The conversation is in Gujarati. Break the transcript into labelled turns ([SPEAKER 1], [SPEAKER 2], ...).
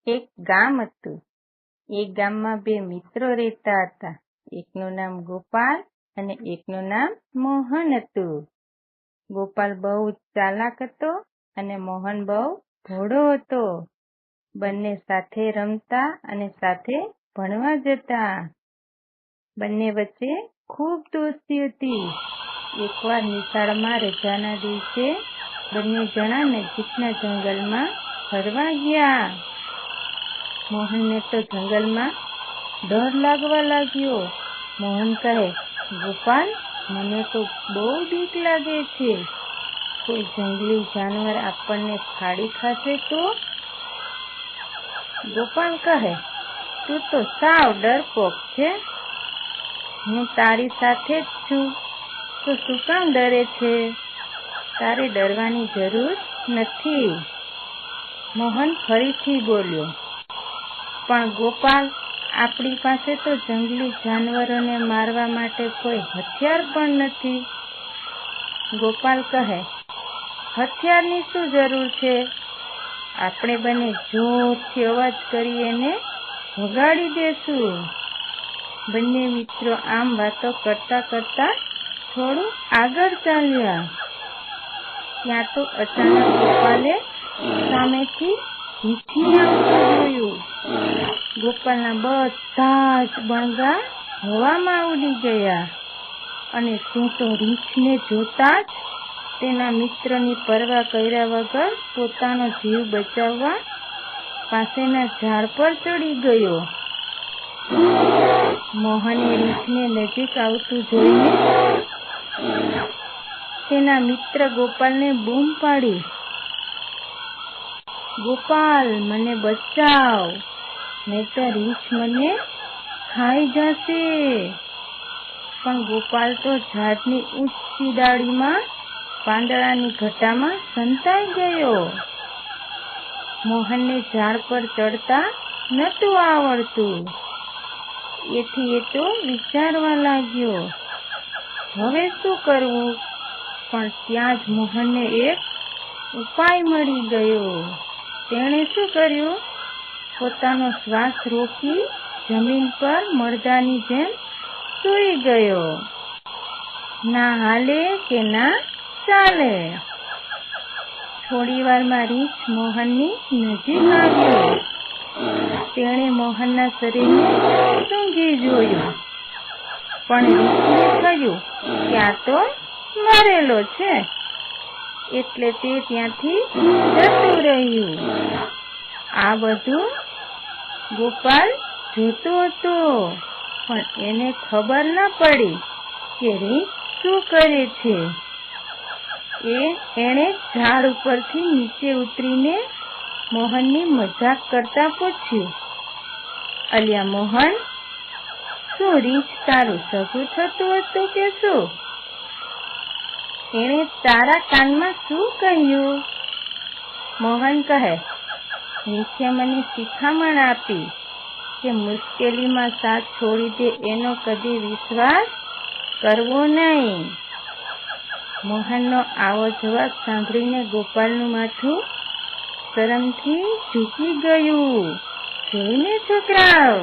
[SPEAKER 1] એક ગામ હતું. એ ગામમાં બે મિત્રો રહેતા હતા. એકનું નામ ગોપાલ અને એકનું નામ મોહન હતું. ગોપાલ બહુ ચાલાક હતો અને મોહન બહુ ભોળો હતો. બંને સાથે રમતા અને સાથે ભણવા જતા. બંને વચ્ચે ખૂબ દોસ્તી હતી. એકવાર નિશાળમાં રજાના દિવસે બંને જણા નજીકના જંગલમાં ફરવા ગયા. મોહનને તો જંગલમાં ડર લાગવા લાગ્યો. મોહન કહે, ગોપાલ, મને તો બહુ બીક લાગે છે. કોઈ જંગલી જાનવર આપણને ફાડી ખાશે તો? ગોપાલ કહે, તું તો સાવ ડરપોક છે. હું તારી સાથે જ છું, તો શું કામ ડરે છે? તારે ડરવાની જરૂર નથી. મોહન ફરીથી બોલ્યો, પણ ગોપાલ, આપણી પાસે તો જંગલી જાનવરોને મારવા માટે કોઈ હથિયાર પણ નથી. ગોપાલ કહે, હથિયારની શું જરૂર છે? આપણે બંને જોરથી અવાજ કરી એને ભગાડી દેશું. બંને મિત્રો આમ વાતો કરતા કરતા થોડું આગળ ચાલ્યા. ત્યાં તો અચાનક ગોપાલે સામેથી રીંછને આવતું જોયું. ગોપાલના બધા જ બણગા હવામાં ઉડી ગયા અને તે તો રીંછને જોતા જ તેના મિત્રની પરવા કર્યા વગર પોતાનો જીવ બચાવવા પાસેના ઝાડ પર ચડી ગયો. મોહને રીંછને નજીક આવતું જોઈને તેના મિત્ર ગોપાલને બૂમ પાડી, ગોપાલ, મને બચાવ, નહીંતર રીંછ મને ખાઈ જશે. પણ ગોપાલ તો ઝાડની ઊંચી ડાળીમાં પાંદડાની ઘટામાં સંતાઈ ગયો. મોહનને ઝાડ પર ચડતા નહોતું આવડતું. એથી એ તો વિચારવા લાગ્યો, હવે શું કરવું? પણ ત્યાં જ મોહનને એક ઉપાય મળી ગયો. તેણે શું કર્યું? પોતાનો શ્વાસ રોકી જમીન પર મરદાની જેમ સૂઈ ગયો. ના હાલે કે ના ચાલે. થોડી વારમાં રીંછ મોહનની નજીક આવ્યો. તેણે મોહનના શરીરને સૂંઘી જોયું, પણ રીંછને થયું કે આ તો મરેલો છે, એટલે તે ત્યાંથી જતું રહ્યું. આ બધું ગોપાલ જોતો હતો, પણ એને ખબર ન પડી કે રીંછ શું કરે છે. એણે ઝાડ ઉપરથી નીચે ઉતરીને મોહનની મજાક કરતા પૂછ્યું, અલ્યા મોહન, શું રીંછ તારું સગું થતું હતું કે શું? એણે તારા કાનમાં શું કહ્યું? મોહન કહે, રીંછે મને શિખામણ આપી કે મુશ્કેલીમાં સાથ છોડી દે એનો કદી વિશ્વાસ કરવો નહીં. મોહનનો આવો જવાબ સાંભળીને ગોપાલનું માથું શરમથી ઝૂકી ગયું. જોઈને છોકરાઓ,